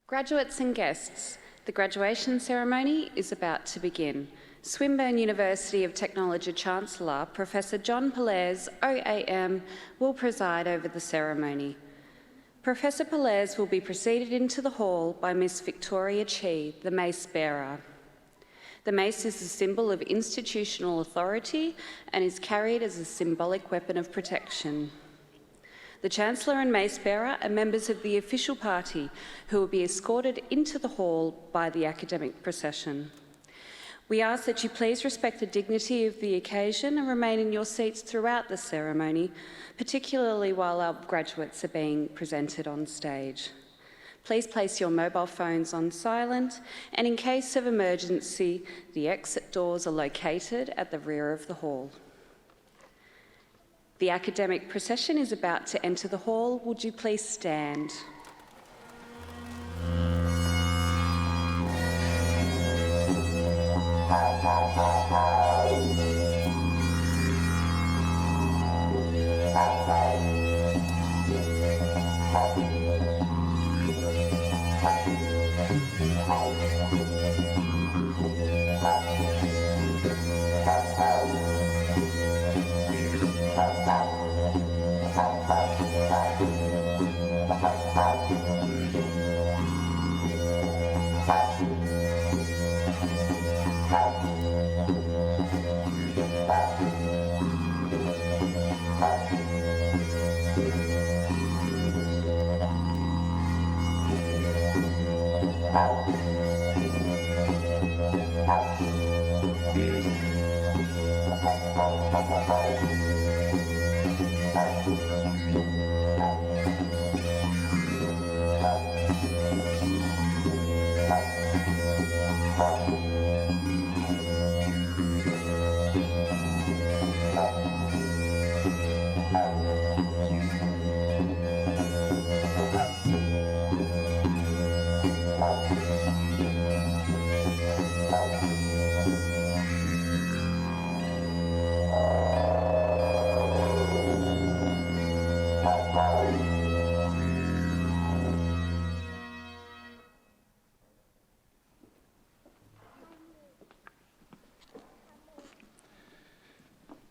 Graduates and guests, the graduation ceremony is about to begin. Swinburne University of Technology Chancellor, Professor John Pollaers, OAM, will preside over the ceremony. Professor Pollaers will be preceded into the hall by Miss Victoria Chee, the mace bearer. The mace is a symbol of institutional authority and is carried as a symbolic weapon of protection. The Chancellor and mace bearer are members of the official party who will be escorted into the hall by the academic procession. We ask that you please respect the dignity of the occasion and remain in your seats throughout the ceremony, particularly while our graduates are being presented on stage. Please place your mobile phones on silent, and in case of emergency, the exit doors are located at the rear of the hall. The academic procession is about to enter the hall. Would you please stand?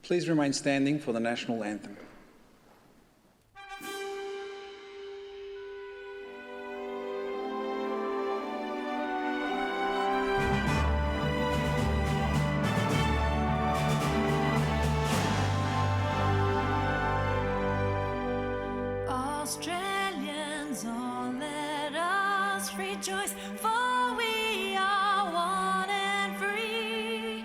Please remain standing for the national anthem. Australians, all let us rejoice, for we are one and free,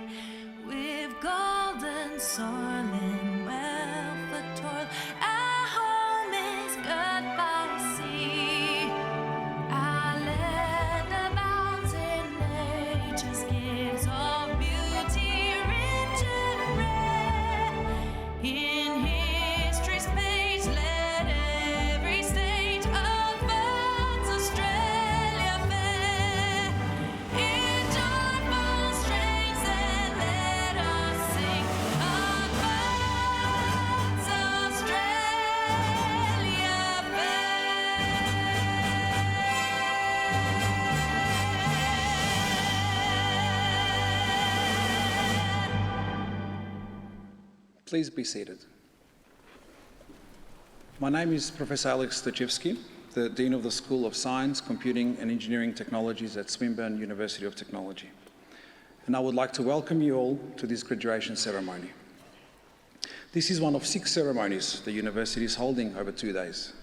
with golden soil and wealth of toil. Our home is good by sea. Our land abounds in nature's gifts of beauty, rich and rare. In history's page, let every stage of birds Australia fair. In joyful strains, then let us sing of birds Australia fair. Please be seated. My name is Professor Alex Stochevsky, the Dean of the School of Science, Computing and Engineering Technologies at Swinburne University of Technology. And I would like to welcome you all to this graduation ceremony. This is one of 6 ceremonies the university is holding over 2 days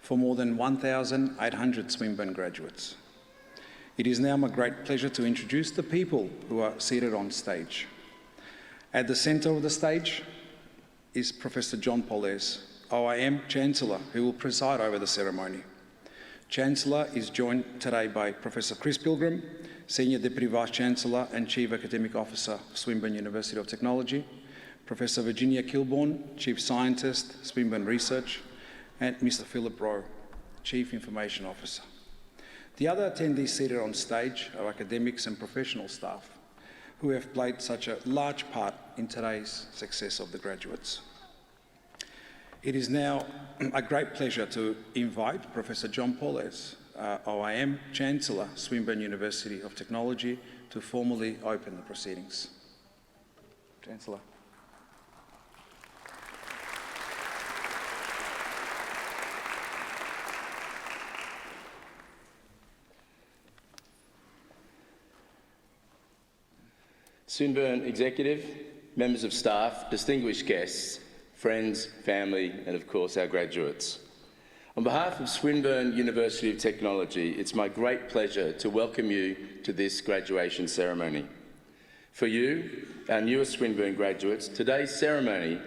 for more than 1,800 Swinburne graduates. It is now my great pleasure to introduce the people who are seated on stage. At the centre of the stage is Professor John Pollaers, OAM Chancellor, who will preside over the ceremony. Chancellor is joined today by Professor Chris Pilgrim, Senior Deputy Vice-Chancellor and Chief Academic Officer of Swinburne University of Technology, Professor Virginia Kilbourne, Chief Scientist, Swinburne Research, and Mr. Philip Rowe, Chief Information Officer. The other attendees seated on stage are academics and professional staff who have played such a large part in today's success of the graduates. It is now a great pleasure to invite Professor John Pollaers OIM, Chancellor, Swinburne University of Technology, to formally open the proceedings. Chancellor. Swinburne Executive, members of staff, distinguished guests, friends, family, and of course our graduates. On behalf of Swinburne University of Technology, it's my great pleasure to welcome you to this graduation ceremony. For you, our newest Swinburne graduates, today's ceremony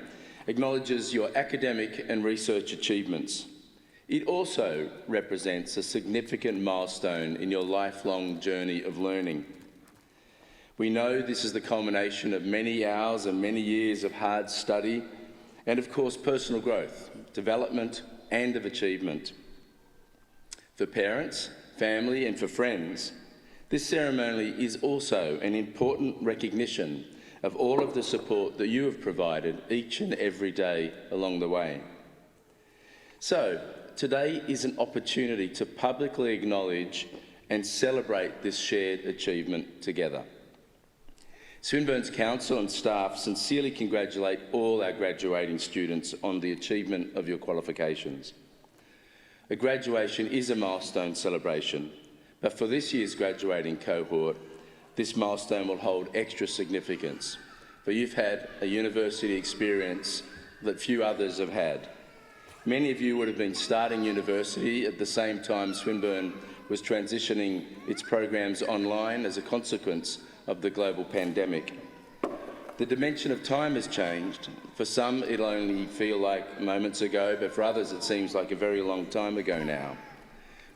acknowledges your academic and research achievements. It also represents a significant milestone in your lifelong journey of learning. We know this is the culmination of many hours and many years of hard study and, of course, personal growth, development and of achievement. For parents, family and for friends, this ceremony is also an important recognition of all of the support that you have provided each and every day along the way. So, today is an opportunity to publicly acknowledge and celebrate this shared achievement together. Swinburne's council and staff sincerely congratulate all our graduating students on the achievement of your qualifications. A graduation is a milestone celebration, but for this year's graduating cohort, this milestone will hold extra significance, for you've had a university experience that few others have had. Many of you would have been starting university at the same time Swinburne was transitioning its programs online as a consequence of the global pandemic. The dimension of time has changed. For some, it'll only feel like moments ago, but for others, it seems like a very long time ago now.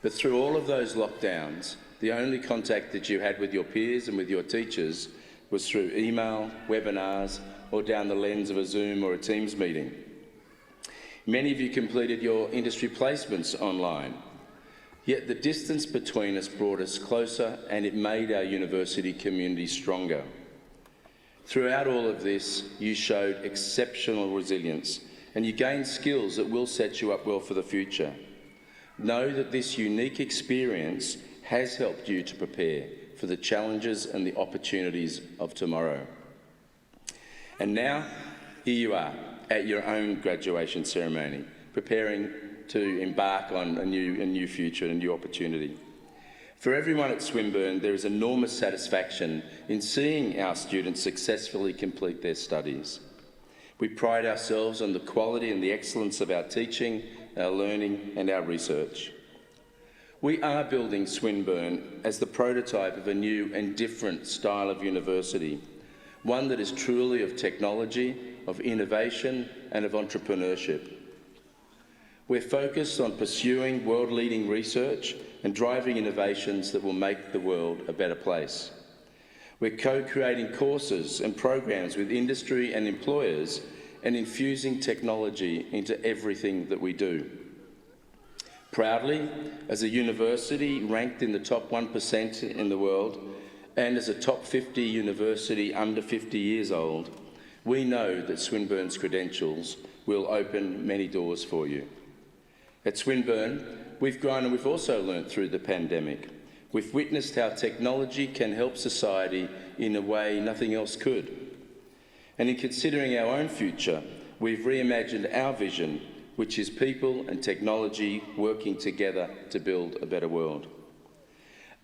But through all of those lockdowns, the only contact that you had with your peers and with your teachers was through email, webinars, or down the lens of a Zoom or a Teams meeting. Many of you completed your industry placements online. Yet the distance between us brought us closer and it made our university community stronger. Throughout all of this, you showed exceptional resilience and you gained skills that will set you up well for the future. Know that this unique experience has helped you to prepare for the challenges and the opportunities of tomorrow. And now, here you are at your own graduation ceremony, preparing to embark on a new future and a new opportunity. For everyone at Swinburne, there is enormous satisfaction in seeing our students successfully complete their studies. We pride ourselves on the quality and the excellence of our teaching, our learning and our research. We are building Swinburne as the prototype of a new and different style of university, one that is truly of technology, of innovation and of entrepreneurship. We're focused on pursuing world-leading research and driving innovations that will make the world a better place. We're co-creating courses and programs with industry and employers and infusing technology into everything that we do. Proudly, as a university ranked in the top 1% in the world and as a top 50 university under 50 years old, we know that Swinburne's credentials will open many doors for you. At Swinburne, we've grown and we've also learnt through the pandemic. We've witnessed how technology can help society in a way nothing else could. And in considering our own future, we've reimagined our vision, which is people and technology working together to build a better world.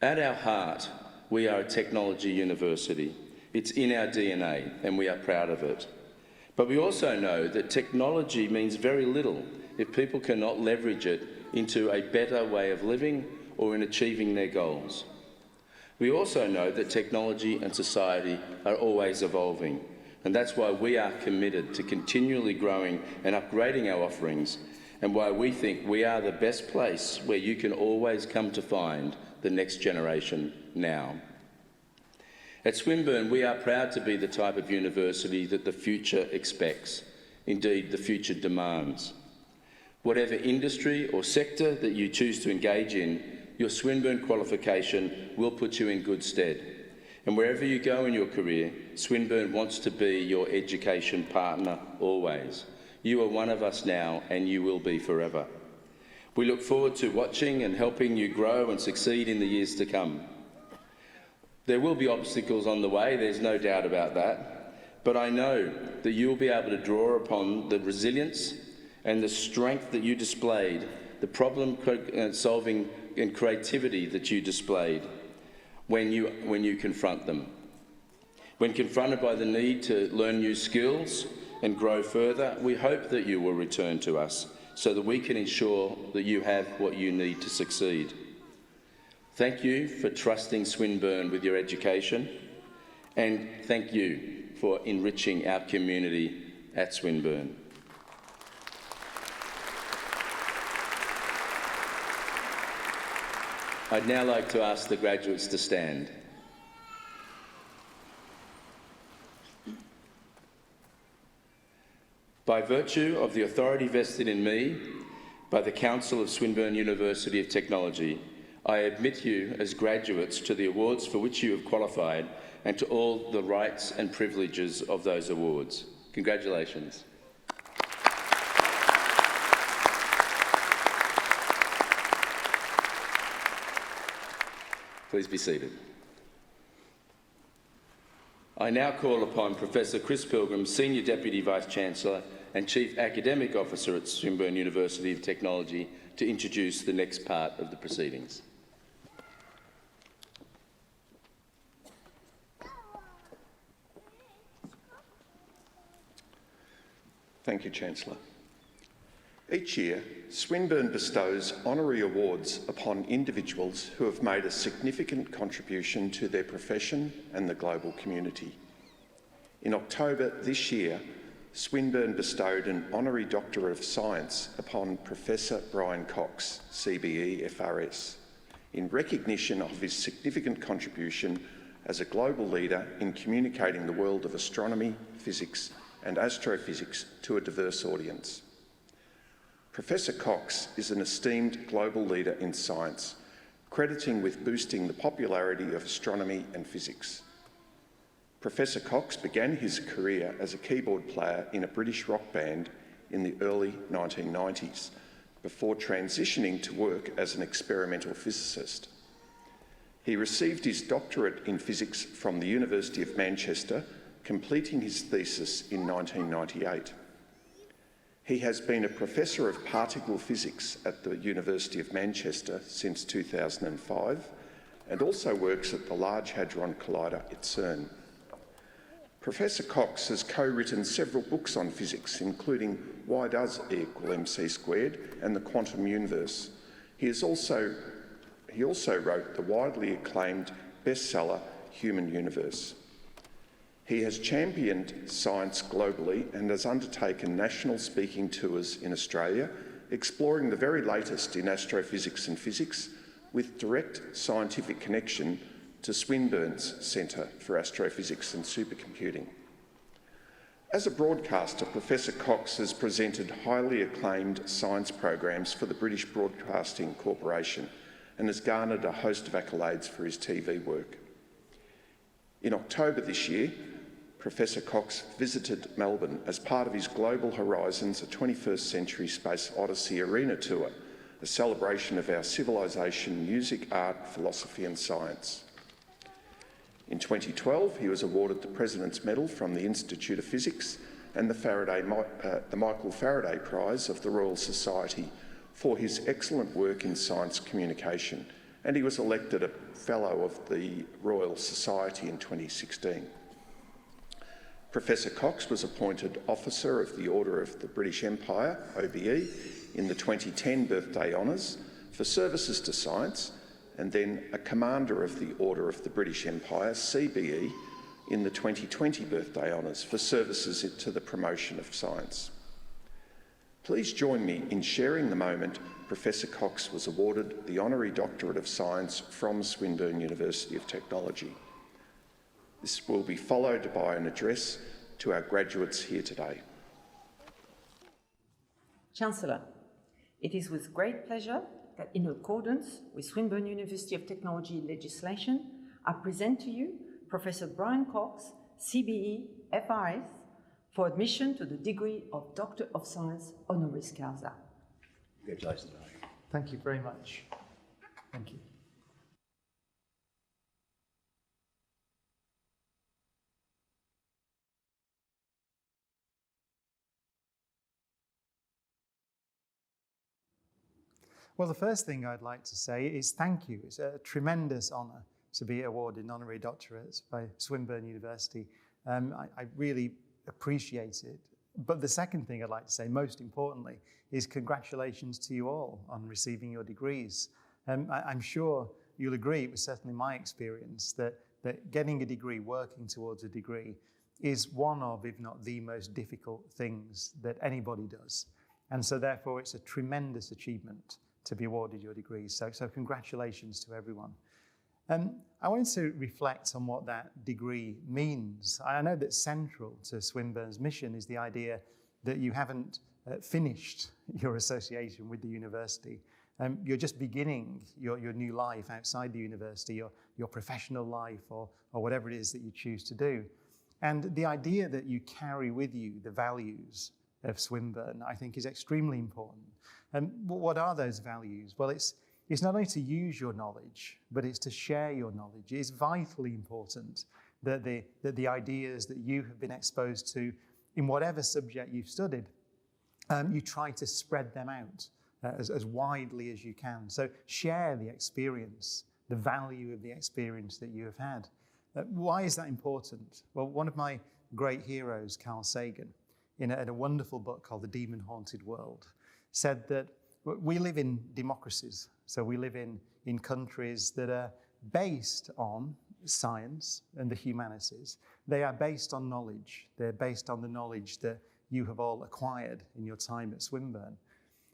At our heart, we are a technology university. It's in our DNA and we are proud of it. But we also know that technology means very little if people cannot leverage it into a better way of living or in achieving their goals. We also know that technology and society are always evolving, and that's why we are committed to continually growing and upgrading our offerings, and why we think we are the best place where you can always come to find the next generation now. At Swinburne, we are proud to be the type of university that the future expects, indeed the future demands. Whatever industry or sector that you choose to engage in, your Swinburne qualification will put you in good stead. And wherever you go in your career, Swinburne wants to be your education partner always. You are one of us now and you will be forever. We look forward to watching and helping you grow and succeed in the years to come. There will be obstacles on the way, there's no doubt about that, but I know that you'll be able to draw upon the resilience and the strength that you displayed, the problem-solving and creativity that you displayed when you confront them. When confronted by the need to learn new skills and grow further, we hope that you will return to us so that we can ensure that you have what you need to succeed. Thank you for trusting Swinburne with your education, and thank you for enriching our community at Swinburne. I'd now like to ask the graduates to stand. By virtue of the authority vested in me by the Council of Swinburne University of Technology, I admit you as graduates to the awards for which you have qualified and to all the rights and privileges of those awards. Congratulations. Please be seated. I now call upon Professor Chris Pilgrim, Senior Deputy Vice-Chancellor and Chief Academic Officer at Swinburne University of Technology, to introduce the next part of the proceedings. Thank you, Chancellor. Each year, Swinburne bestows honorary awards upon individuals who have made a significant contribution to their profession and the global community. In October this year, Swinburne bestowed an Honorary Doctor of Science upon Professor Brian Cox, CBE FRS, in recognition of his significant contribution as a global leader in communicating the world of astronomy, physics and astrophysics to a diverse audience. Professor Cox is an esteemed global leader in science, crediting with boosting the popularity of astronomy and physics. Professor Cox began his career as a keyboard player in a British rock band in the early 1990s, before transitioning to work as an experimental physicist. He received his doctorate in physics from the University of Manchester, completing his thesis in 1998. He has been a Professor of Particle Physics at the University of Manchester since 2005 and also works at the Large Hadron Collider at CERN. Professor Cox has co-written several books on physics, including Why Does E = MC Squared and the Quantum Universe. He also wrote the widely acclaimed bestseller Human Universe. He has championed science globally and has undertaken national speaking tours in Australia, exploring the very latest in astrophysics and physics, with direct scientific connection to Swinburne's Centre for Astrophysics and Supercomputing. As a broadcaster, Professor Cox has presented highly acclaimed science programs for the British Broadcasting Corporation and has garnered a host of accolades for his TV work. In October this year, Professor Cox visited Melbourne as part of his Global Horizons, a 21st Century Space Odyssey Arena Tour, a celebration of our civilisation, music, art, philosophy and science. In 2012, he was awarded the President's Medal from the Institute of Physics and the Michael Faraday Prize of the Royal Society for his excellent work in science communication, and he was elected a Fellow of the Royal Society in 2016. Professor Cox was appointed Officer of the Order of the British Empire, OBE, in the 2010 Birthday Honours for services to science, and then a Commander of the Order of the British Empire, CBE, in the 2020 Birthday Honours for services to the promotion of science. Please join me in sharing the moment Professor Cox was awarded the Honorary Doctorate of Science from Swinburne University of Technology. This will be followed by an address to our graduates here today. Chancellor, it is with great pleasure that, in accordance with Swinburne University of Technology legislation, I present to you Professor Brian Cox, CBE FRS, for admission to the degree of Doctor of Science honoris causa. Congratulations, Brian. Thank you very much. Thank you. Well, the first thing I'd like to say is thank you. It's a tremendous honour to be awarded an honorary doctorate by Swinburne University. I really appreciate it. But the second thing I'd like to say, most importantly, is congratulations to you all on receiving your degrees. I'm sure you'll agree, it was certainly my experience, that getting a degree, working towards a degree, is one of, if not the most difficult things that anybody does. And so therefore it's a tremendous achievement to be awarded your degrees. So congratulations to everyone. I wanted to reflect on what that degree means. I know that central to Swinburne's mission is the idea that you haven't finished your association with the university. You're just beginning your new life outside the university, your professional life, or whatever it is that you choose to do. And the idea that you carry with you the values of Swinburne, I think, is extremely important. And what are those values? Well, it's not only to use your knowledge, but it's to share your knowledge. It's vitally important that the ideas that you have been exposed to in whatever subject you've studied, you try to spread them out as widely as you can. So share the experience, the value of the experience that you have had. Why is that important? Well, one of my great heroes, Carl Sagan, in a wonderful book called The Demon-Haunted World, said that we live in democracies. So we live in countries that are based on science and the humanities. They are based on knowledge. They're based on the knowledge that you have all acquired in your time at Swinburne.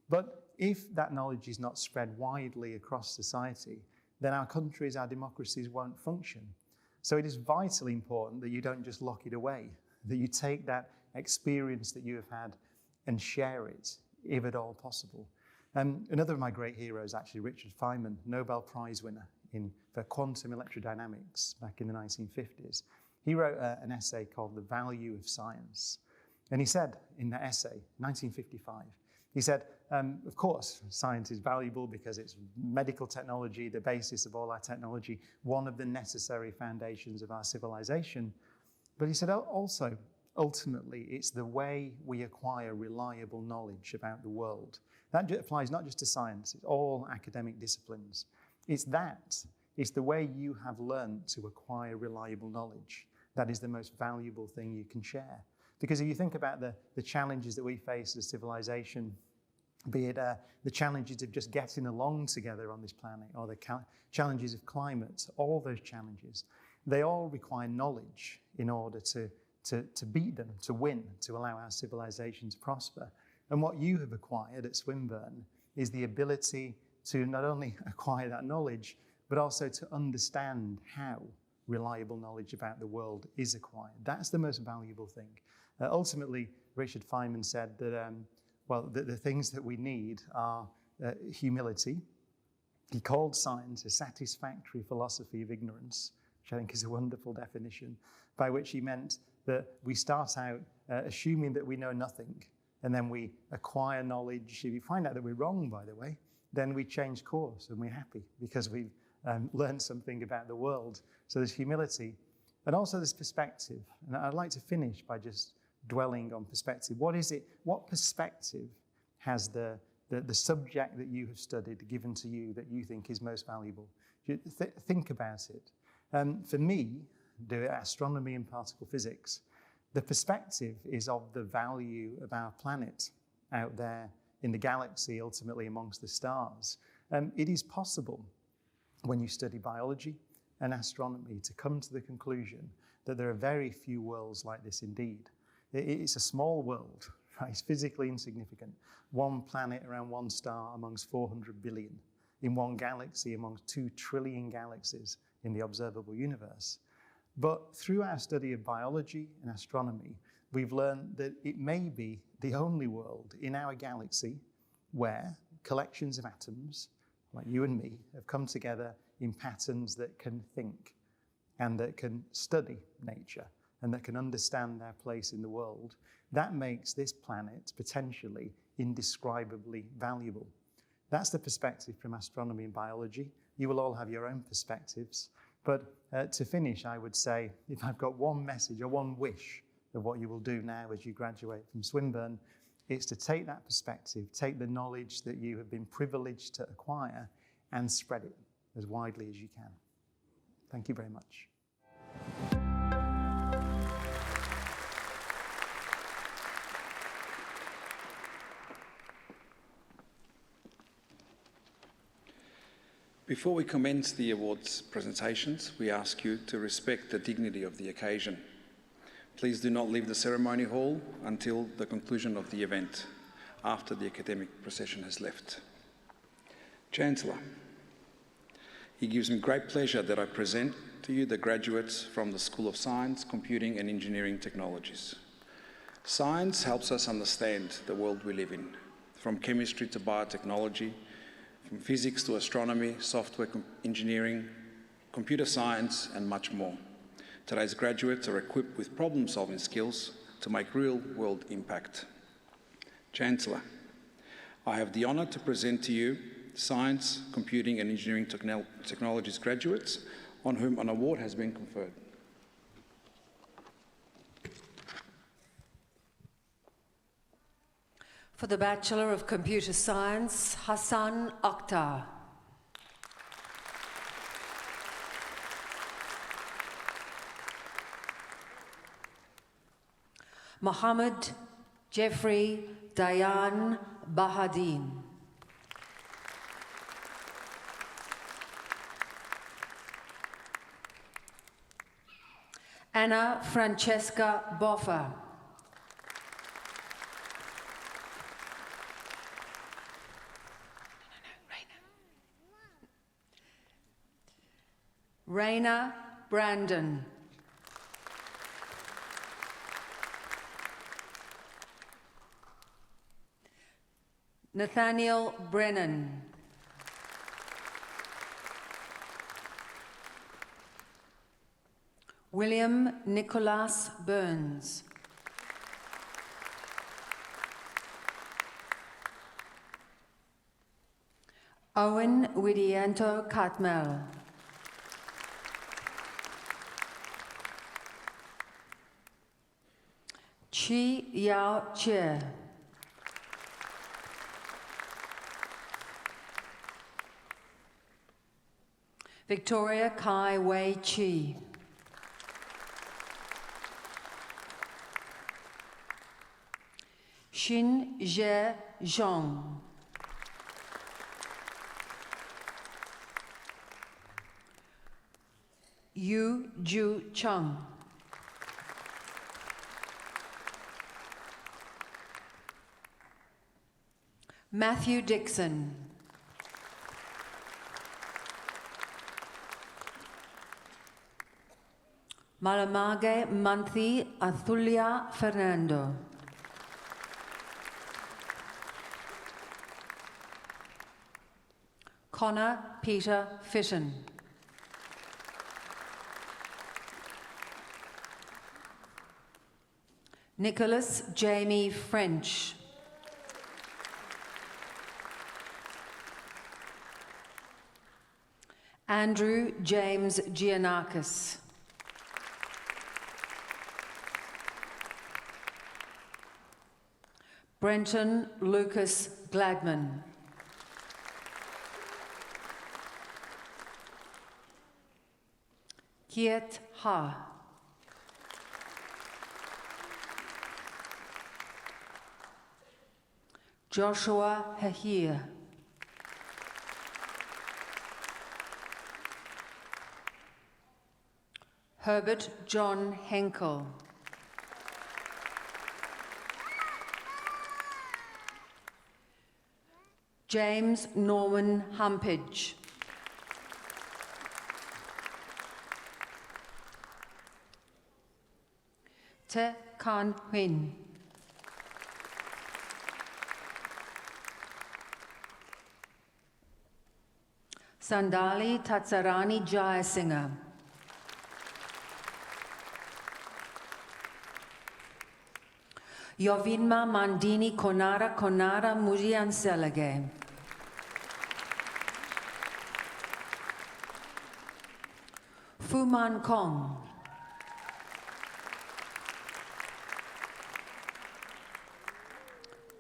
But if that knowledge is not spread widely across society, then our countries, our democracies won't function. So it is vitally important that you don't just lock it away, that you take that experience that you have had and share it, if at all possible. Another of my great heroes, actually, Richard Feynman, Nobel Prize winner for quantum electrodynamics back in the 1950s. He wrote an essay called The Value of Science. And he said in that essay, 1955, he said, of course, science is valuable because it's medical technology, the basis of all our technology, one of the necessary foundations of our civilization. But he said also, ultimately, it's the way we acquire reliable knowledge about the world. That applies not just to science, it's all academic disciplines. It's the way you have learned to acquire reliable knowledge that is the most valuable thing you can share. Because if you think about the challenges that we face as civilization, be it the challenges of just getting along together on this planet, or the challenges of climate, all those challenges, they all require knowledge in order to beat them, to win, to allow our civilization to prosper. And what you have acquired at Swinburne is the ability to not only acquire that knowledge, but also to understand how reliable knowledge about the world is acquired. That's the most valuable thing. Ultimately, Richard Feynman said that, the things that we need are humility. He called science a satisfactory philosophy of ignorance, which I think is a wonderful definition, by which he meant that we start out assuming that we know nothing, and then we acquire knowledge. If you find out that we're wrong, by the way, then we change course and we're happy because we've learned something about the world. So there's humility, and also there's perspective. And I'd like to finish by just dwelling on perspective. What is it? What perspective has the subject that you have studied given to you that you think is most valuable? Think about it. For me, the astronomy and particle physics, the perspective is of the value of our planet out there in the galaxy, ultimately amongst the stars. It is possible when you study biology and astronomy to come to the conclusion that there are very few worlds like this indeed. It's a small world, right? It's physically insignificant. One planet around one star amongst 400 billion. In one galaxy amongst 2 trillion galaxies in the observable universe. But through our study of biology and astronomy, we've learned that it may be the only world in our galaxy where collections of atoms, like you and me, have come together in patterns that can think and that can study nature and that can understand their place in the world. That makes this planet potentially indescribably valuable. That's the perspective from astronomy and biology. You will all have your own perspectives. But to finish, I would say, if I've got one message or one wish of what you will do now as you graduate from Swinburne, it's to take that perspective, take the knowledge that you have been privileged to acquire and spread it as widely as you can. Thank you very much. Before we commence the awards presentations, we ask you to respect the dignity of the occasion. Please do not leave the ceremony hall until the conclusion of the event, after the academic procession has left. Chancellor, it gives me great pleasure that I present to you the graduates from the School of Science, Computing and Engineering Technologies. Science helps us understand the world we live in, from chemistry to biotechnology, from physics to astronomy, software engineering, computer science, and much more. Today's graduates are equipped with problem-solving skills to make real-world impact. Chancellor, I have the honour to present to you Science, Computing and Engineering Technologies graduates on whom an award has been conferred. For the Bachelor of Computer Science, Hassan Akhtar. Mohammed Jeffrey Dayan Bahadin. Anna Francesca Boffa. Raina Brandon. Nathaniel Brennan. William Nicholas Burns. Owen Widianto Katmel. Chi Yao Che. Victoria Kai Wei Chi. Xin Jie Zhong. Yu Ju Chung. Matthew Dixon. Malamage Manthi Athulia Fernando. Connor Peter Fitton. Nicholas Jamie French. Andrew James Giannakis. Brenton Lucas Gladman. Kiet Ha. Joshua Hahir. Herbert John Henkel. James Norman Humpage. Te Kan Huyn. Sandali Tatsarani Jayasinghe. Yovinma Mandini Konara Mujian Selage. Fu Man Kong.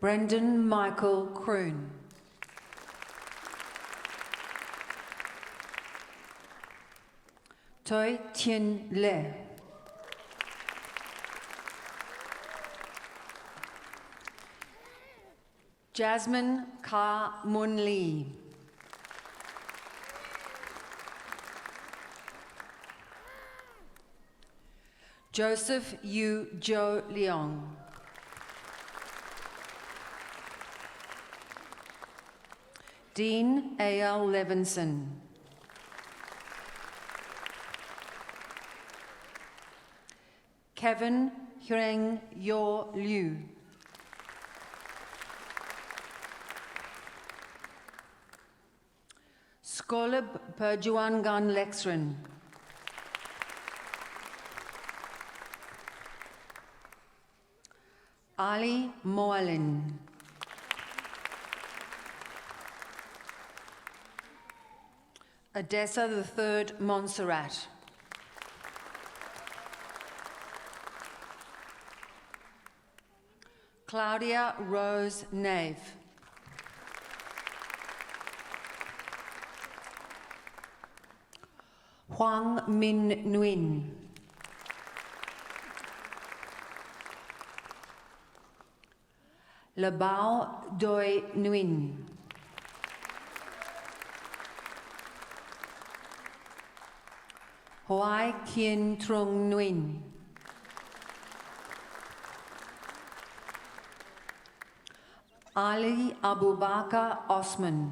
Brendan Michael Kroon. Toi Tien Le. Jasmine Ka Mun Lee. Joseph Yu Jo Leong. Dean A.L. Levinson. Kevin Hreng Yor Liu. Skolab Perjuangan Lexrin. Ali Moalin. Odessa III Montserrat. Claudia Rose Nave. Huang Min Nguyen. Labao Doi Nguyen. Hoai Kien Trung Nguyen. Ali Abubakar Osman.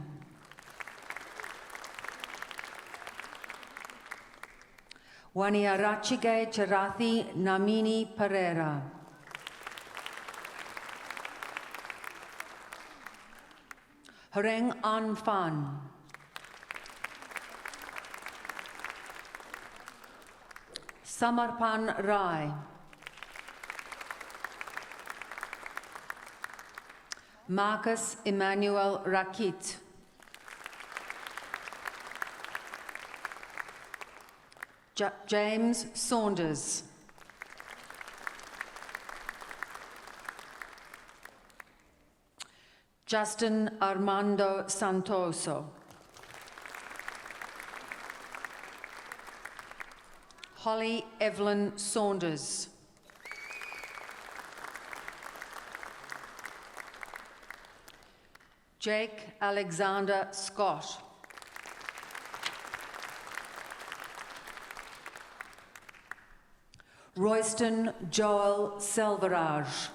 Waniarachige Charathi Namini Pereira. Hreng An Phan. Samarpan Rai. Marcus Emmanuel Rakit. James Saunders. Justin Armando Santoso. Holly Evelyn Saunders. Jake Alexander Scott. Royston Joel Selvaraj.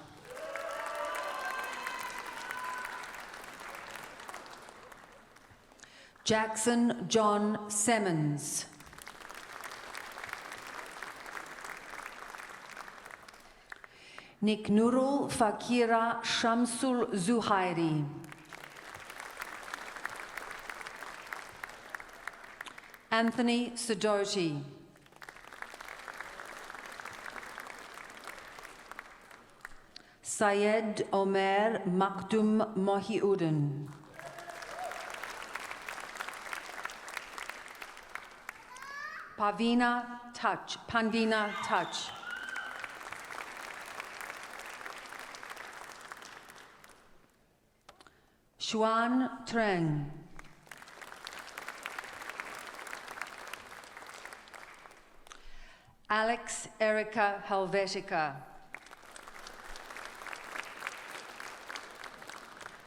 Jackson John Simmons. Nick Nurul Fakira Shamsul Zuhairi. Anthony Sidoti. Syed Omer Maktoum Mohiuddin. Panvina Touch. Xuan Trang. Alex Erica Helvetica.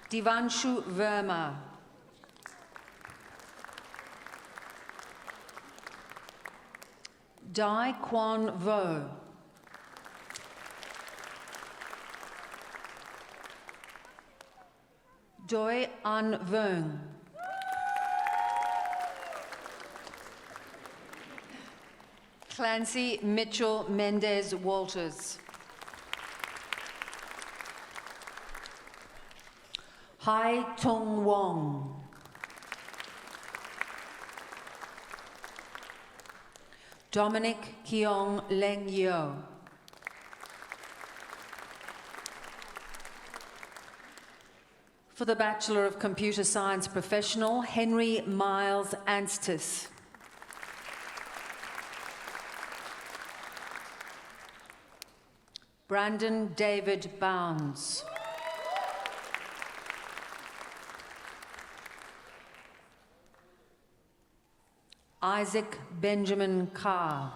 Divanshu Verma. Dai Quan Vo. Doi An Vung. Clancy Mitchell Mendez Walters. Hai Tung Wong. Dominic Keong Leng Yeo. For the Bachelor of Computer Science Professional, Henry Miles Anstis. Brandon David Bounds. Isaac Benjamin Carr.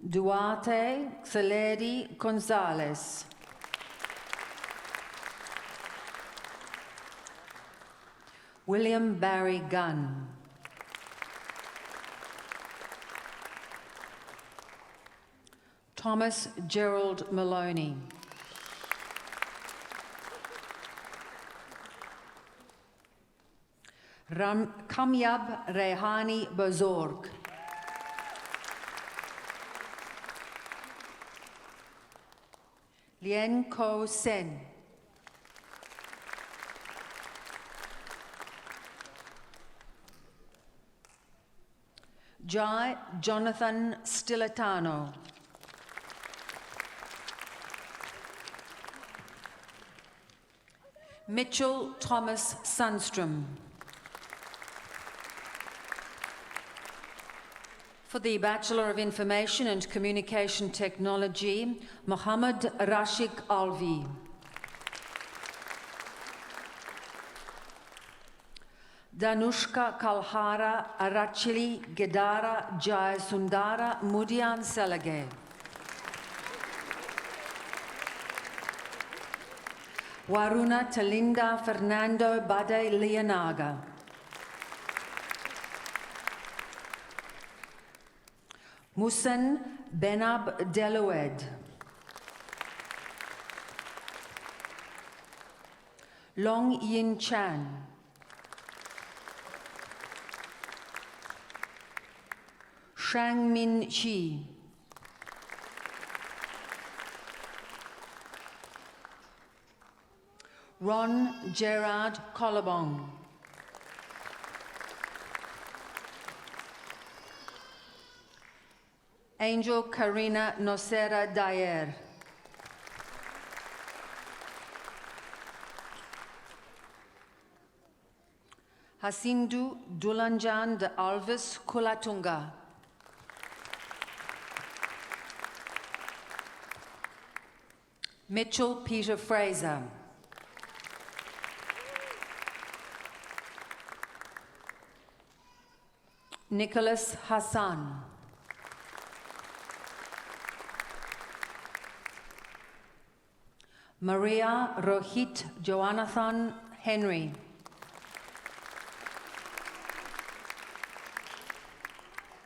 Duarte Xaleri Gonzalez. William Barry Gunn. Thomas Gerald Maloney. Kamyab Rehani Bazorg. Lien Ko Sen. Jai Jonathan Stiletano. Mitchell Thomas Sundstrom. For the Bachelor of Information and Communication Technology, Mohammed Rashik Alvi. Danushka Kalhara Arachili Gedara Jai Sundara Mudian Selage. Waruna Talinda Fernando Bade Leonaga. Musan Benab Deloued. Long Yin Chan. Shang Min Shi. Ron Gerard Collarbong. Angel Karina Nocera Dyer. Hasindu Dulanjan de Alves Kulatunga. Mitchell Peter Fraser. Nicholas Hassan. Maria Rohit Joanathan Henry.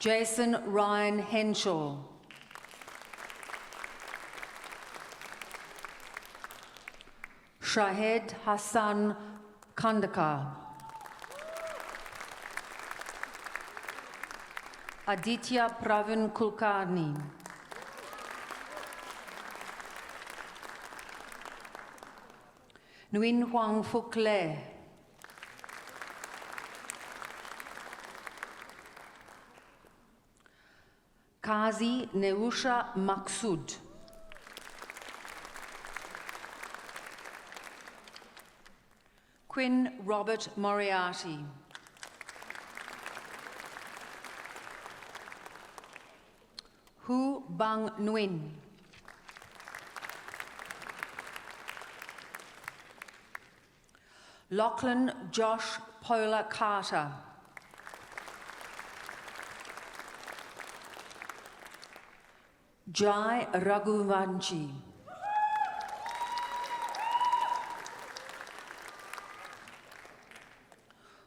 Jason Ryan Henshaw. Shahed Hassan Kandakar. Aditya Pravin Kulkarni. Nguyen Huang Phuc Le. Kazi Neusha Maksud. Quinn Robert Moriarty. Hu Bang Nguyen. Lachlan Josh Pola Carter. Jai Raghuvanshi.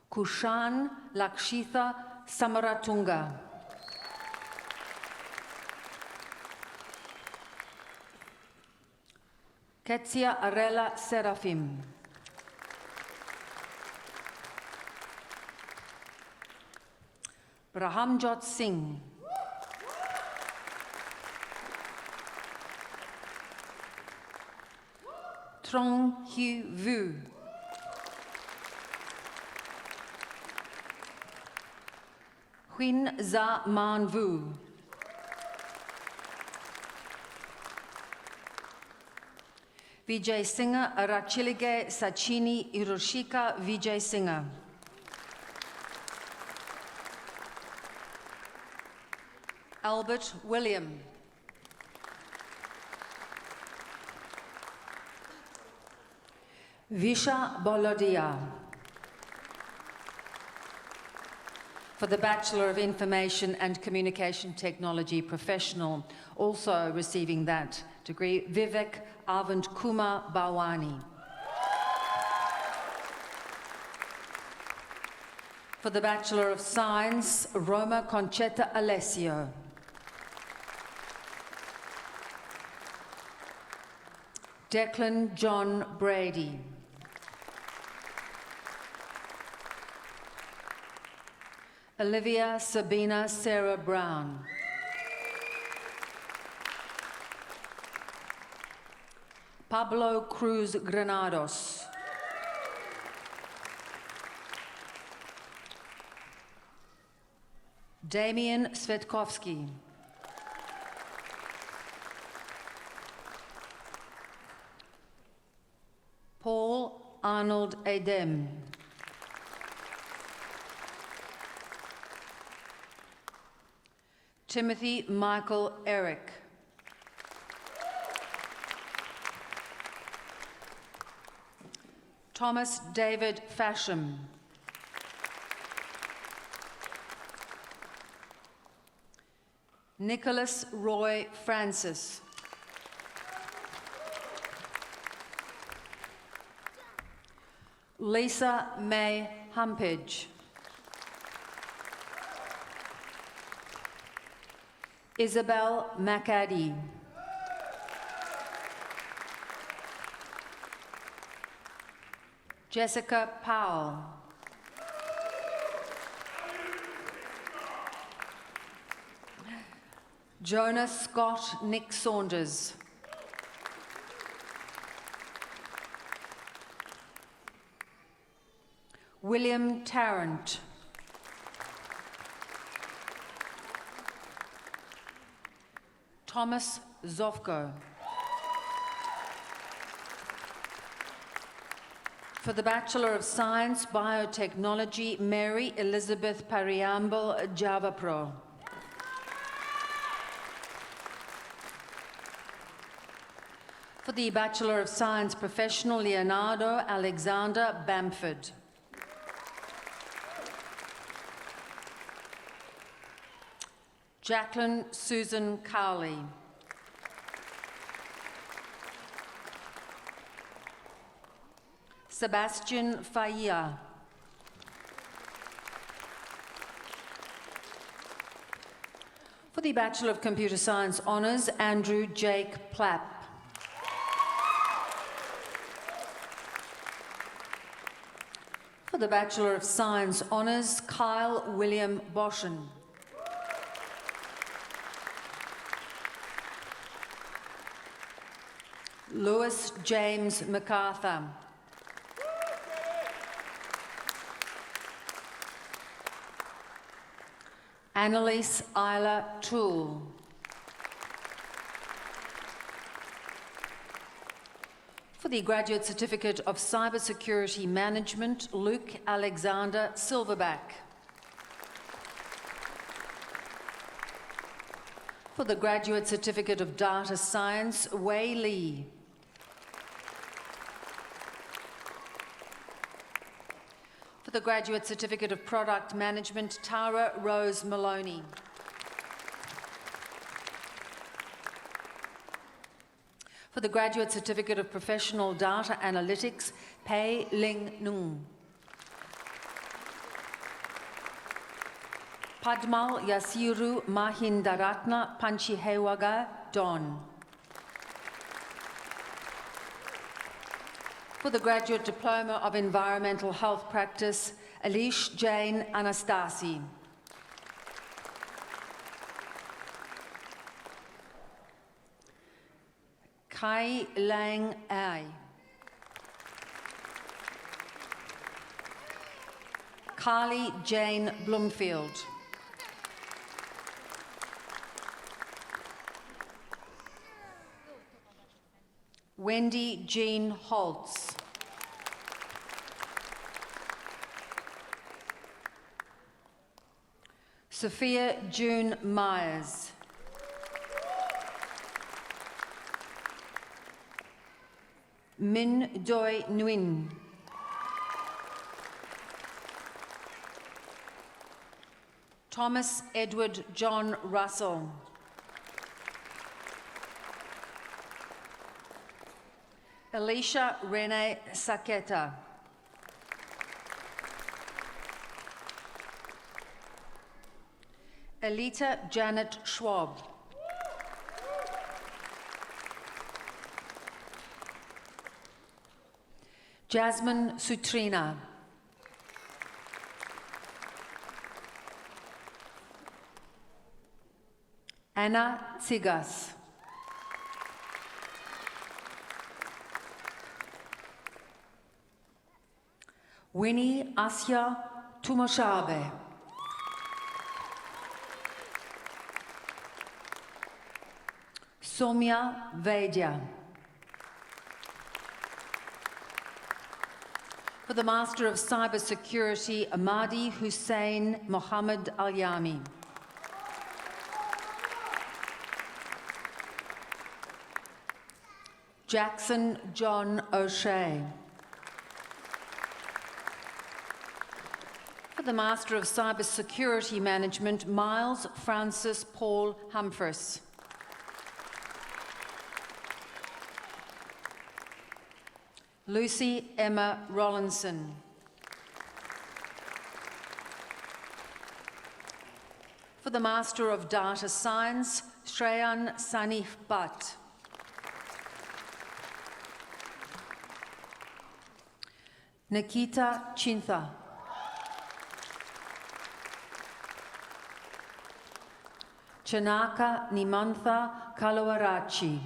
Kushan Lakshitha Samaratunga. Ketsia Arela Seraphim. Brahamjot Singh. Trong Hu Vu. Huyn Za Man Vu. Vijay Singha Arachilige Sachini Hiroshika Vijay Singha. Albert William. Visha Bolodia. For the Bachelor of Information and Communication Technology Professional, also receiving that degree, Vivek Arvind Kumar Bawani. For the Bachelor of Science, Roma Conchetta Alessio. Declan John Brady. Olivia Sabina Sarah Brown. Pablo Cruz Granados. Damian Svetkovsky. Paul Arnold Adem. Timothy Michael Eric. Thomas David Fasham. Nicholas Roy Francis. Lisa May Humpage. Isabel McAdie. Jessica Powell. Jonas Scott Nick Saunders. William Tarrant. Thomas Zofko. For the Bachelor of Science, Biotechnology, Mary Elizabeth Pariamble Javapro. For the Bachelor of Science Professional, Leonardo Alexander Bamford. Jacqueline Susan Cowley. Sebastian Faia. For the Bachelor of Computer Science Honours, Andrew Jake Plapp. For the Bachelor of Science Honours, Kyle William Boshen. Lewis James MacArthur. Annalise Isla Toole. For the Graduate Certificate of Cybersecurity Management, Luke Alexander Silverback. For the Graduate Certificate of Data Science, Wei Lee. For the Graduate Certificate of Product Management, Tara Rose Maloney. For the Graduate Certificate of Professional Data Analytics, Pei Ling Nung. Padmal Yasiru Mahindaratna Panchihewaga Don. For the Graduate Diploma of Environmental Health Practice, Alish Jane Anastasi. Kai Lang Ai. Carly Jane Bloomfield. Wendy Jean Holtz. Sophia June Myers. Min Doi Nguyen. Thomas Edward John Russell. Alicia Renee Saketa. Elita Janet Schwab. Jasmine Sutrina. Anna Tsigas. Winnie Asya Tumoshabe. Somya Vaidya. For the Master of Cybersecurity, Ahmadi Hussein Mohammed Al-Yami. Jackson John O'Shea. For the Master of Cybersecurity Management, Miles Francis Paul Humphreys. Lucy Emma Rollinson. For the Master of Data Science, Shreyan Sanif Bhatt. Nikita Chintha. Chanaka Nimantha Kalawarachi.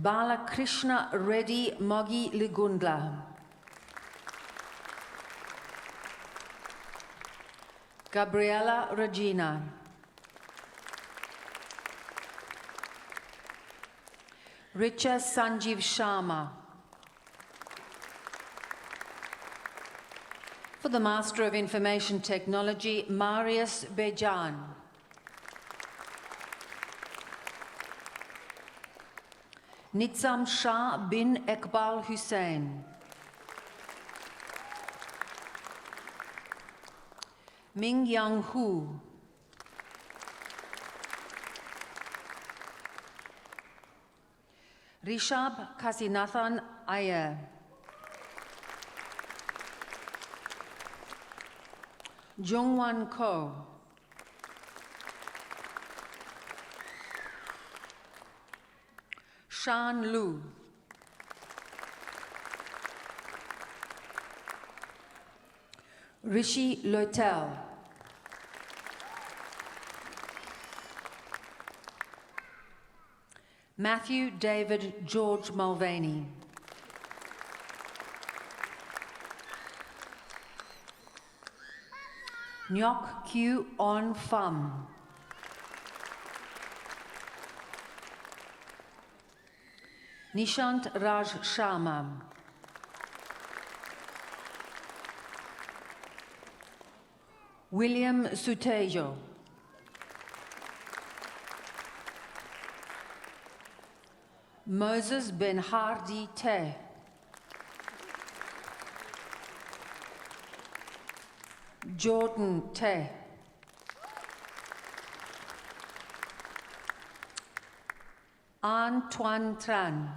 Balakrishna Reddy Mogi Ligundla. Gabriela Regina. Richa Sanjeev Sharma. For the Master of Information Technology, Marius Bejan. Nizam Shah bin Iqbal Hussain. Ming Yang Hu. Rishab Kasinathan Iyer. Jungwan Ko. Shan Lu. Rishi Loitel. Matthew David George Mulvaney. Nyok Q On Pham. Nishant Raj Sharma. William Sutejo. Moses Ben Hardi Te. Jordan Te. Antoine Tran.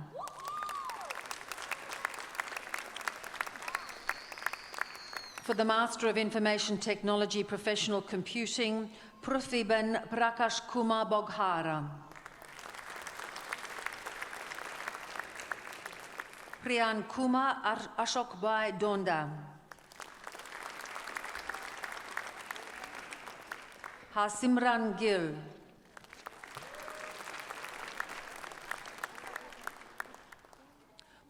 For the Master of Information Technology Professional Computing, Pruthiben Prakash Kumar Boghara. Priyan Kumar Ashok Bhai Donda. Hasimran Gill.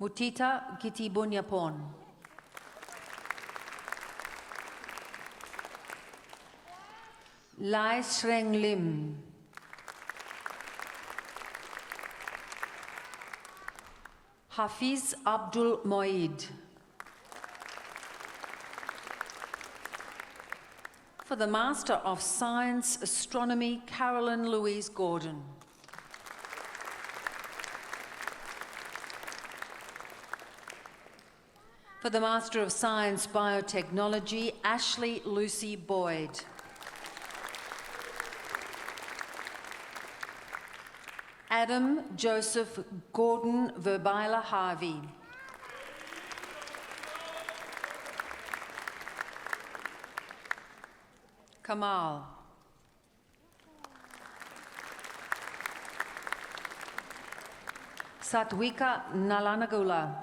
Mutita Giti Bunyapon. Lai Shreng Lim. Hafiz Abdul Moeed. For the Master of Science Astronomy, Carolyn Louise Gordon. For the Master of Science Biotechnology, Ashley Lucy Boyd. Adam Joseph Gordon Verbyler Harvey. Kamal. Satwika Nalanagula.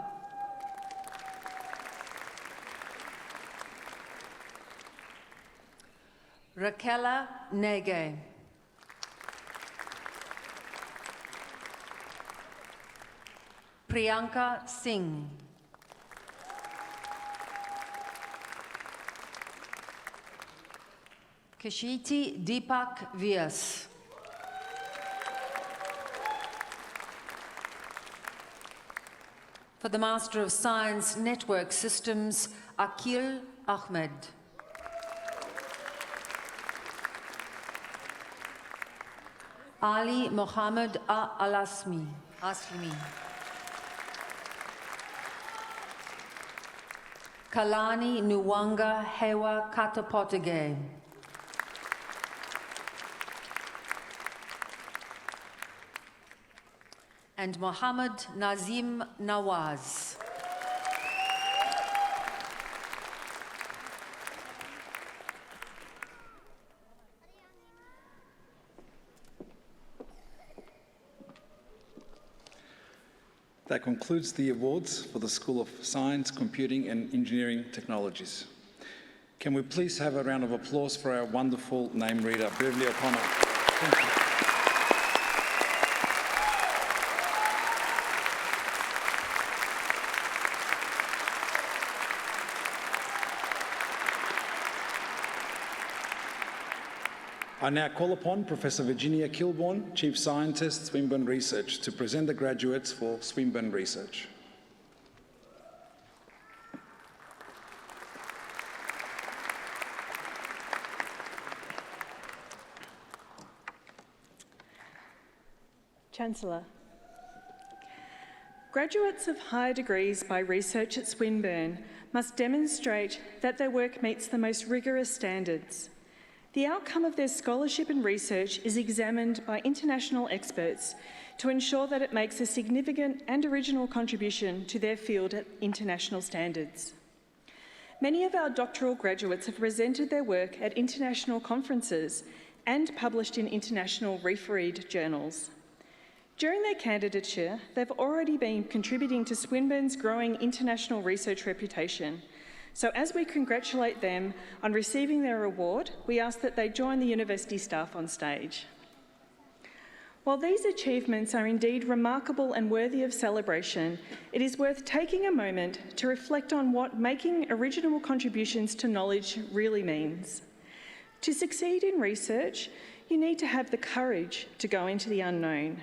Raquela Nege. Priyanka Singh. Kashiti Deepak Vyas. For the Master of Science Network Systems, Akil Ahmed. Ali Mohammed Alasmi. Kalani Nuwanga Hewa Katapotage. And Mohammed Nazim Nawaz. That concludes the awards for the School of Science, Computing and Engineering Technologies. Can we please have a round of applause for our wonderful name reader, Beverly O'Connor. Thank you. I now call upon Professor Virginia Kilbourne, Chief Scientist, Swinburne Research, to present the graduates for Swinburne Research. Chancellor. Graduates of higher degrees by research at Swinburne must demonstrate that their work meets the most rigorous standards. The outcome of their scholarship and research is examined by international experts to ensure that it makes a significant and original contribution to their field at international standards. Many of our doctoral graduates have presented their work at international conferences and published in international refereed journals. During their candidature, they've already been contributing to Swinburne's growing international research reputation. So as we congratulate them on receiving their award, we ask that they join the university staff on stage. While these achievements are indeed remarkable and worthy of celebration, it is worth taking a moment to reflect on what making original contributions to knowledge really means. To succeed in research, you need to have the courage to go into the unknown.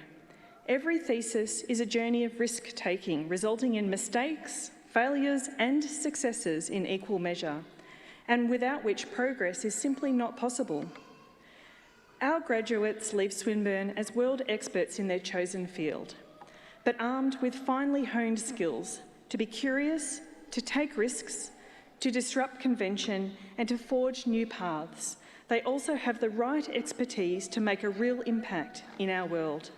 Every thesis is a journey of risk-taking, resulting in mistakes, failures and successes in equal measure, and without which progress is simply not possible. Our graduates leave Swinburne as world experts in their chosen field, but armed with finely honed skills to be curious, to take risks, to disrupt convention and to forge new paths. They also have the right expertise to make a real impact in our world.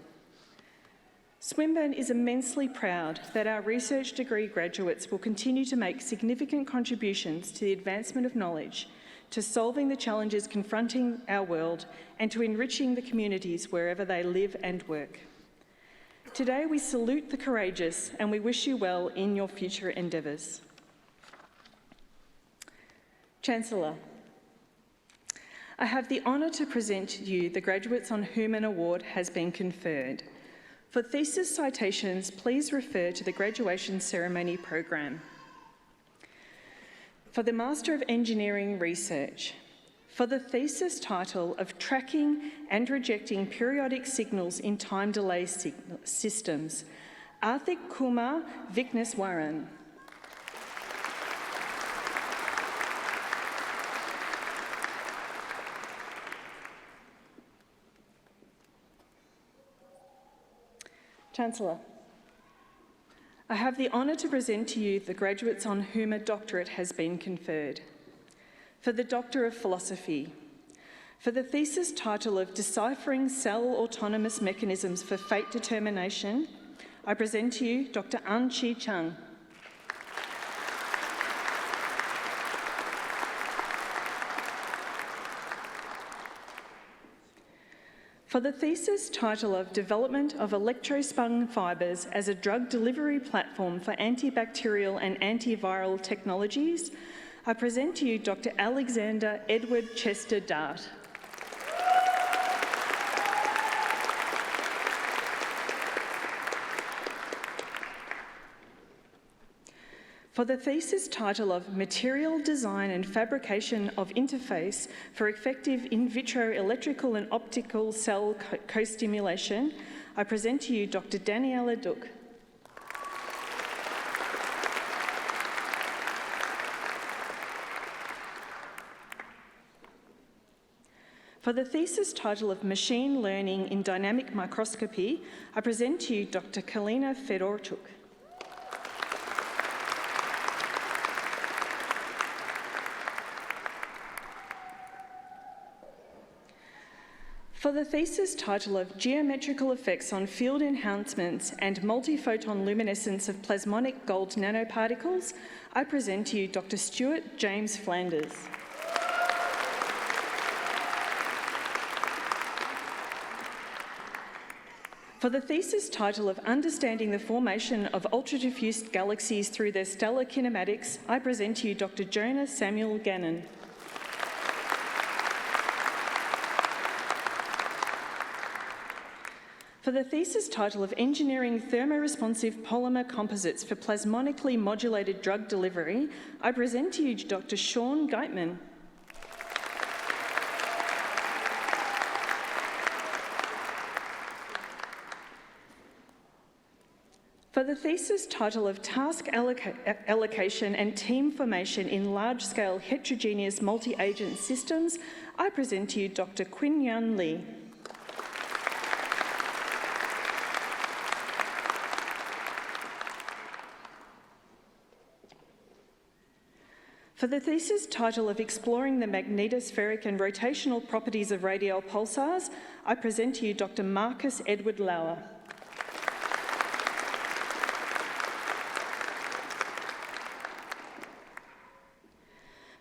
Swinburne is immensely proud that our research degree graduates will continue to make significant contributions to the advancement of knowledge, to solving the challenges confronting our world, and to enriching the communities wherever they live and work. Today we salute the courageous and we wish you well in your future endeavours. Chancellor, I have the honour to present to you the graduates on whom an award has been conferred. For thesis citations, please refer to the graduation ceremony program. For the Master of Engineering Research, for the thesis title of Tracking and Rejecting Periodic Signals in Time Delay Systems, Arthik Kumar Vikneswaran. Chancellor, I have the honour to present to you the graduates on whom a doctorate has been conferred. For the Doctor of Philosophy, for the thesis title of Deciphering Cell Autonomous Mechanisms for Fate Determination, I present to you Dr. An-Chi Chung. For the thesis title of Development of Electrospun Fibres as a Drug Delivery Platform for Antibacterial and Antiviral Technologies, I present to you Dr. Alexander Edward Chester Dart. For the thesis title of Material Design and Fabrication of Interface for Effective In Vitro Electrical and Optical Cell Co-Stimulation, I present to you Dr. Daniela Duck. For the thesis title of Machine Learning in Dynamic Microscopy, I present to you Dr. Kalina Fedorchuk. For the thesis title of Geometrical Effects on Field Enhancements and Multiphoton Luminescence of Plasmonic Gold Nanoparticles, I present to you Dr. Stuart James Flanders. For the thesis title of Understanding the Formation of Ultra-Diffuse Galaxies Through Their Stellar Kinematics, I present to you Dr. Jonah Samuel Gannon. For the thesis title of Engineering Thermoresponsive Polymer Composites for Plasmonically Modulated Drug Delivery, I present to you Dr. Sean Geitman. For the thesis title of Task Allocation and Team Formation in Large-Scale Heterogeneous Multi-Agent Systems, I present to you Dr. Quinn Yun Lee. For the thesis title of Exploring the Magnetospheric and Rotational Properties of Radial Pulsars, I present to you Dr. Marcus Edward Lauer.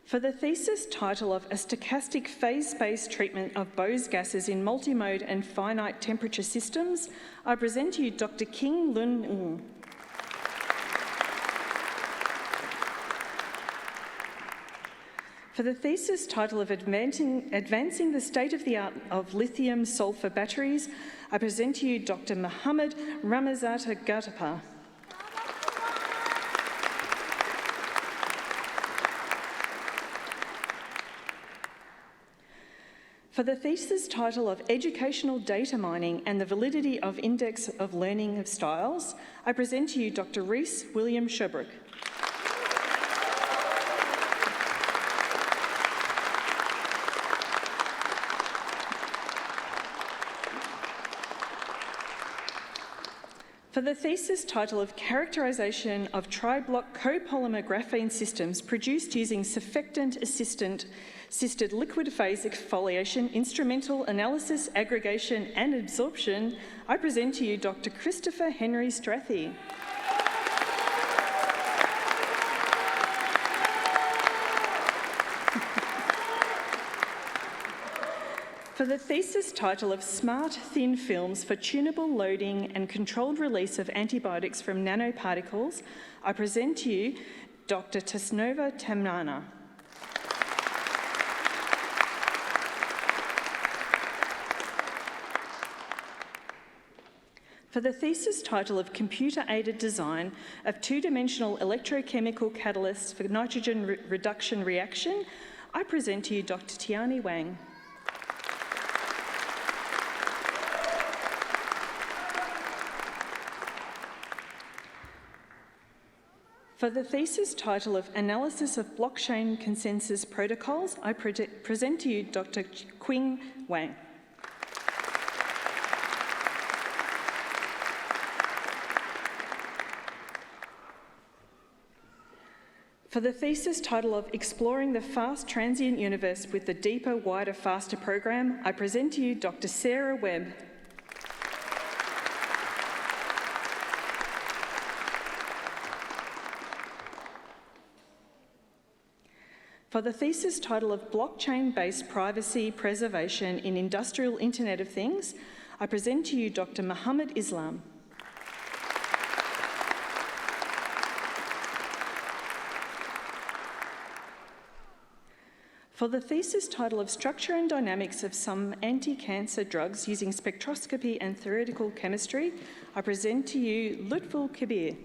For the thesis title of A Stochastic Phase Space Treatment of Bose Gases in Multimode and Finite Temperature Systems, I present to you Dr. King Lun Ng. For the thesis title of Advancing the State-of-the-Art of Lithium-Sulfur Batteries, I present to you Dr. Muhammad Ramazata Gatapa. For the thesis title of Educational Data Mining and the Validity of Index of Learning of Styles, I present to you Dr. Rhys William Sherbrooke. For the thesis title of Characterisation of Tri-Block Copolymer Graphene Systems produced using surfactant-assisted liquid phase exfoliation, instrumental analysis, aggregation and absorption, I present to you Dr. Christopher Henry Strathy. For the thesis title of Smart Thin Films for Tunable Loading and Controlled Release of Antibiotics from Nanoparticles, I present to you Dr. Tasnova Tamnana. For the thesis title of Computer-Aided Design of Two-Dimensional Electrochemical Catalysts for Nitrogen Reduction Reaction, I present to you Dr. Tiani Wang. For the thesis title of Analysis of Blockchain Consensus Protocols, I present to you Dr. Qing Wang. For the thesis title of Exploring the Fast Transient Universe with the Deeper, Wider, Faster program, I present to you Dr. Sarah Webb. For the thesis title of Blockchain-Based Privacy Preservation in Industrial Internet of Things, I present to you Dr. Muhammad Islam. For the thesis title of Structure and Dynamics of Some Anti-Cancer Drugs Using Spectroscopy and Theoretical Chemistry, I present to you Lutful Kabir.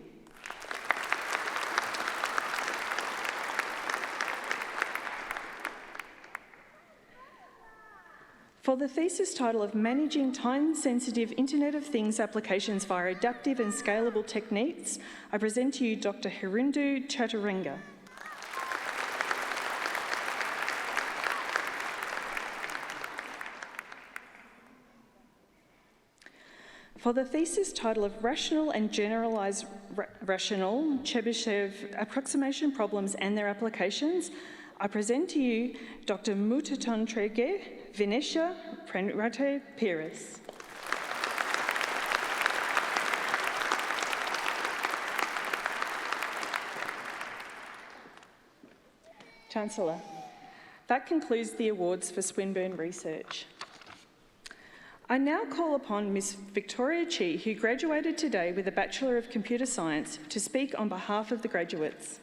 For the thesis title of Managing Time-Sensitive Internet of Things Applications via Adaptive and Scalable Techniques, I present to you Dr. Hirindu Chaturanga. For the thesis title of Rational and Generalised Rational Chebyshev Approximation Problems and Their Applications, I present to you Dr. Mutatantrege Vinesha Prenrate Pires. Chancellor, that concludes the awards for Swinburne Research. I now call upon Ms Victoria Chi, who graduated today with a Bachelor of Computer Science, to speak on behalf of the graduates.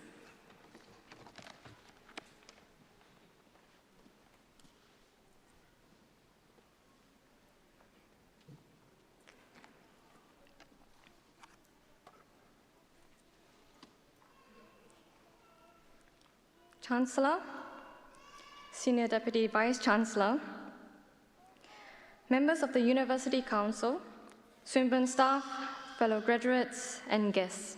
Chancellor, Senior Deputy Vice-Chancellor, members of the University Council, Swinburne staff, fellow graduates, and guests.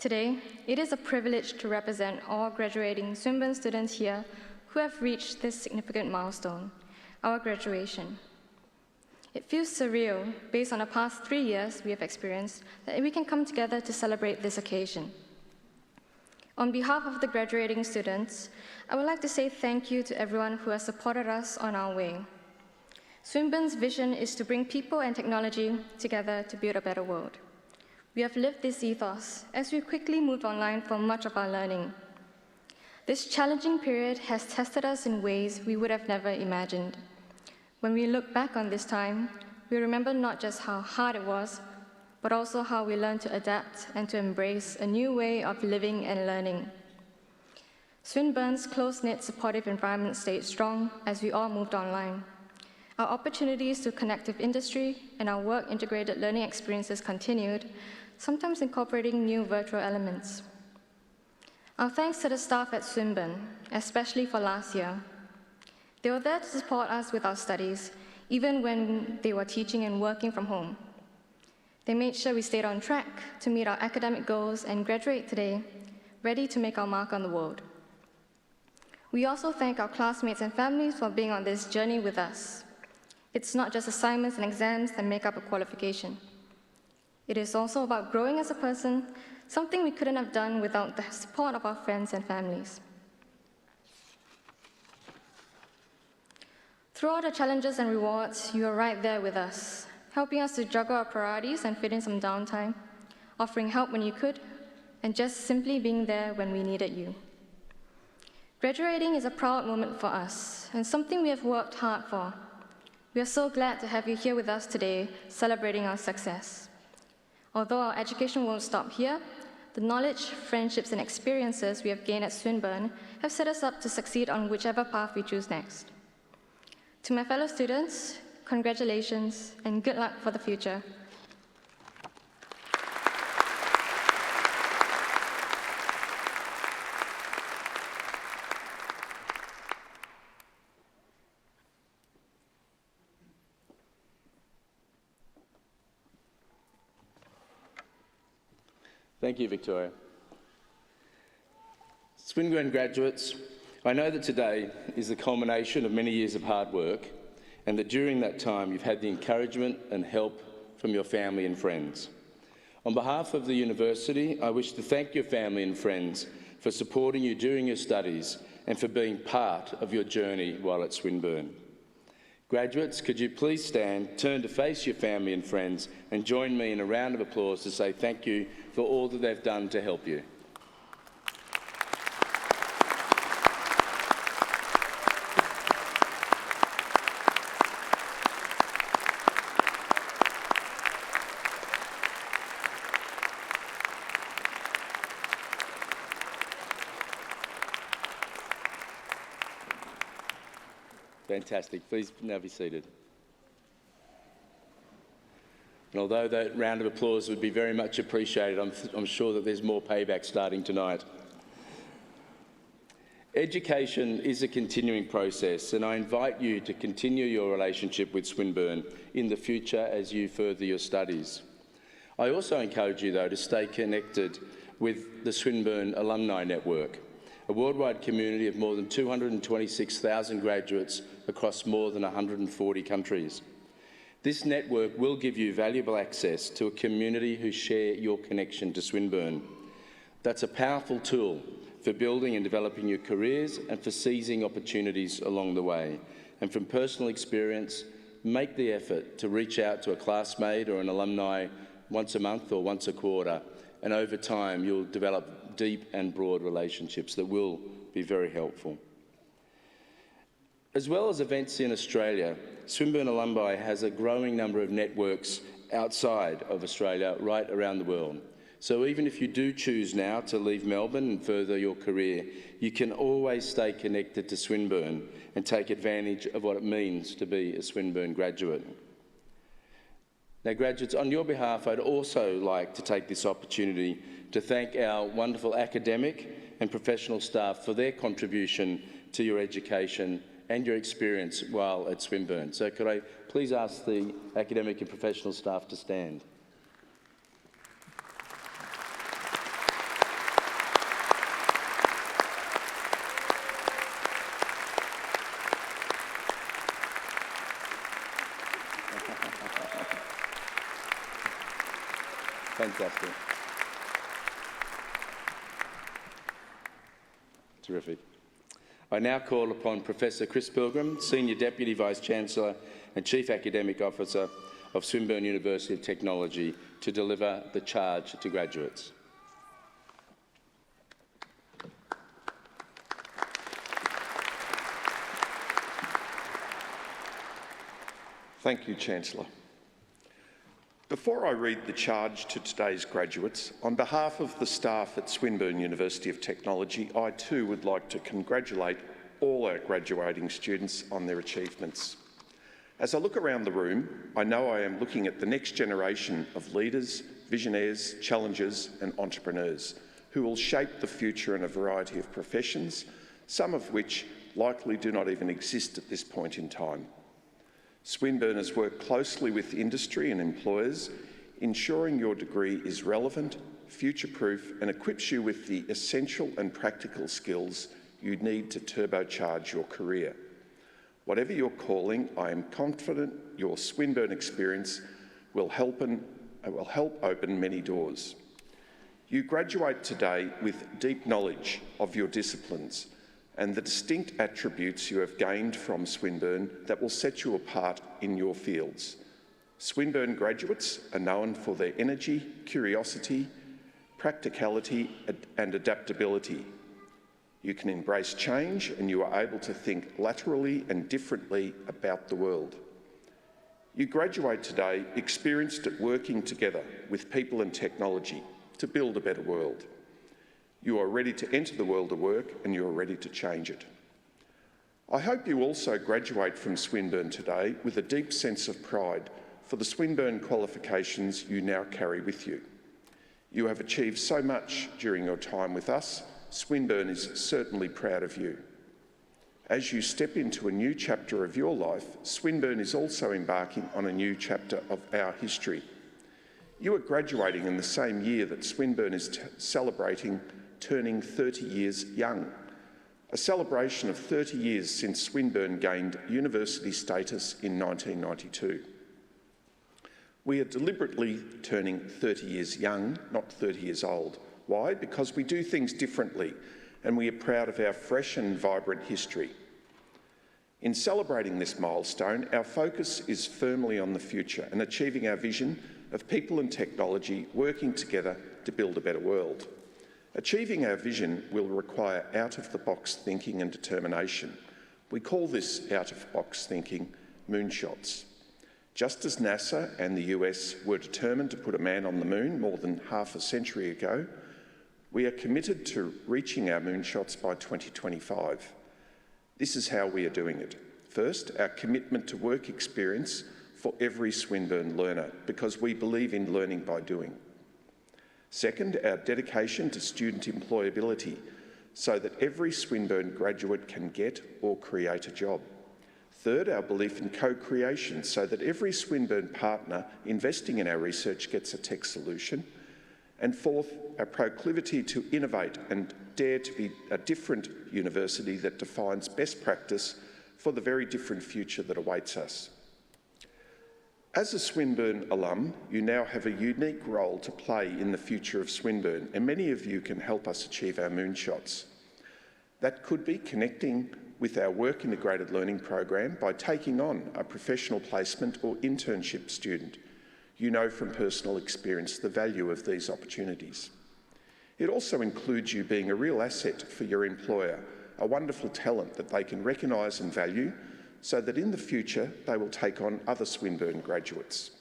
Today, it is a privilege to represent all graduating Swinburne students here who have reached this significant milestone, our graduation. It feels surreal, based on the past 3 years we have experienced, that we can come together to celebrate this occasion. On behalf of the graduating students, I would like to say thank you to everyone who has supported us on our way. Swinburne's vision is to bring people and technology together to build a better world. We have lived this ethos as we quickly moved online for much of our learning. This challenging period has tested us in ways we would have never imagined. When we look back on this time, we remember not just how hard it was, but also how we learned to adapt and to embrace a new way of living and learning. Swinburne's close-knit, supportive environment stayed strong as we all moved online. Our opportunities to connect with industry and our work-integrated learning experiences continued, sometimes incorporating new virtual elements. Our thanks to the staff at Swinburne, especially for last year. They were there to support us with our studies, even when they were teaching and working from home. They made sure we stayed on track to meet our academic goals and graduate today, ready to make our mark on the world. We also thank our classmates and families for being on this journey with us. It's not just assignments and exams that make up a qualification. It is also about growing as a person, something we couldn't have done without the support of our friends and families. Through all the challenges and rewards, you are right there with us, helping us to juggle our priorities and fit in some downtime, offering help when you could, and just simply being there when we needed you. Graduating is a proud moment for us, and something we have worked hard for. We are so glad to have you here with us today, celebrating our success. Although our education won't stop here, the knowledge, friendships, and experiences we have gained at Swinburne have set us up to succeed on whichever path we choose next. To my fellow students, congratulations and good luck for the future. Thank you, Victoria. Swinburne graduates, I know that today is the culmination of many years of hard work, and that during that time you've had the encouragement and help from your family and friends. On behalf of the university, I wish to thank your family and friends for supporting you during your studies, and for being part of your journey while at Swinburne. Graduates, could you please stand, turn to face your family and friends, and join me in a round of applause to say thank you for all that they've done to help you. Fantastic. Please now be seated. And although that round of applause would be very much appreciated, I'm sure that there's more payback starting tonight. Education is a continuing process, and I invite you to continue your relationship with Swinburne in the future as you further your studies. I also encourage you, though, to stay connected with the Swinburne Alumni Network, a worldwide community of more than 226,000 graduates across more than 140 countries. This network will give you valuable access to a community who share your connection to Swinburne. That's a powerful tool for building and developing your careers and for seizing opportunities along the way. And from personal experience, make the effort to reach out to a classmate or an alumni once a month or once a quarter, and over time you'll develop deep and broad relationships that will be very helpful. As well as events in Australia, Swinburne Alumni has a growing number of networks outside of Australia, right around the world. So even if you do choose now to leave Melbourne and further your career, you can always stay connected to Swinburne and take advantage of what it means to be a Swinburne graduate. Now, graduates, on your behalf, I'd also like to take this opportunity to thank our wonderful academic and professional staff for their contribution to your education and your experience while at Swinburne. So could I please ask the academic and professional staff to stand? Fantastic. Terrific. I now call upon Professor Chris Pilgrim, Senior Deputy Vice-Chancellor and Chief Academic Officer of Swinburne University of Technology, to deliver the charge to graduates. Thank you, Chancellor. Before I read the charge to today's graduates, on behalf of the staff at Swinburne University of Technology, I too would like to congratulate all our graduating students on their achievements. As I look around the room, I know I am looking at the next generation of leaders, visionaries, challengers and entrepreneurs who will shape the future in a variety of professions, some of which likely do not even exist at this point in time. Swinburne has worked closely with industry and employers, ensuring your degree is relevant, future-proof and equips you with the essential and practical skills you need to turbocharge your career. Whatever your calling, I am confident your Swinburne experience will help open many doors. You graduate today with deep knowledge of your disciplines and the distinct attributes you have gained from Swinburne that will set you apart in your fields. Swinburne graduates are known for their energy, curiosity, practicality and adaptability. You can embrace change and you are able to think laterally and differently about the world. You graduate today experienced at working together with people and technology to build a better world. You are ready to enter the world of work and you are ready to change it. I hope you also graduate from Swinburne today with a deep sense of pride for the Swinburne qualifications you now carry with you. You have achieved so much during your time with us. Swinburne is certainly proud of you. As you step into a new chapter of your life, Swinburne is also embarking on a new chapter of our history. You are graduating in the same year that Swinburne is celebrating turning 30 years young, a celebration of 30 years since Swinburne gained university status in 1992. We are deliberately turning 30 years young, not 30 years old, Why? Because we do things differently and we are proud of our fresh and vibrant history. In celebrating this milestone, our focus is firmly on the future and achieving our vision of people and technology working together to build a better world. Achieving our vision will require out-of-the-box thinking and determination. We call this out-of-box thinking moonshots. Just as NASA and the US were determined to put a man on the moon more than half a century ago, we are committed to reaching our moonshots by 2025. This is how we are doing it. First, our commitment to work experience for every Swinburne learner, because we believe in learning by doing. Second, our dedication to student employability, so that every Swinburne graduate can get or create a job. Third, our belief in co-creation, so that every Swinburne partner investing in our research gets a tech solution. And fourth, our proclivity to innovate and dare to be a different university that defines best practice for the very different future that awaits us. As a Swinburne alum, you now have a unique role to play in the future of Swinburne, and many of you can help us achieve our moonshots. That could be connecting with our work integrated learning program by taking on a professional placement or internship student. You know from personal experience the value of these opportunities. It also includes you being a real asset for your employer, a wonderful talent that they can recognise and value, so that in the future they will take on other Swinburne graduates.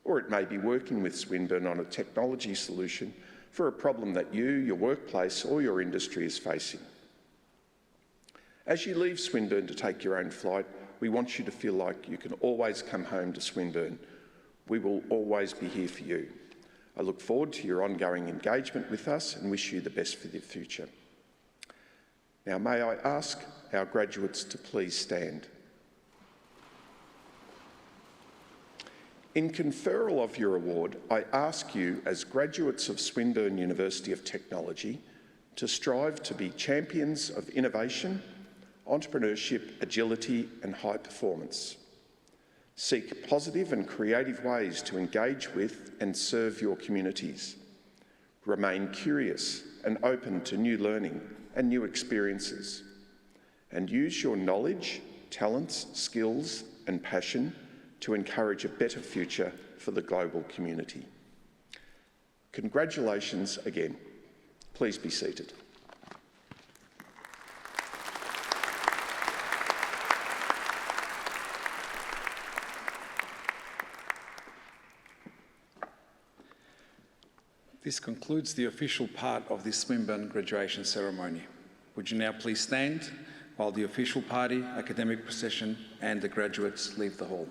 Or it may be working with Swinburne on a technology solution for a problem that you, your workplace or your industry is facing. As you leave Swinburne to take your own flight, we want you to feel like you can always come home to Swinburne. We will always be here for you. I look forward to your ongoing engagement with us and wish you the best for the future. Now, may I ask our graduates to please stand. In conferral of your award, I ask you, as graduates of Swinburne University of Technology, to strive to be champions of innovation, entrepreneurship, agility and high performance. Seek positive and creative ways to engage with and serve your communities. Remain curious and open to new learning and new experiences. And use your knowledge, talents, skills and passion to encourage a better future for the global community. Congratulations again. Please be seated. This concludes the official part of the Swinburne graduation ceremony. Would you now please stand while the official party, academic procession and the graduates leave the hall.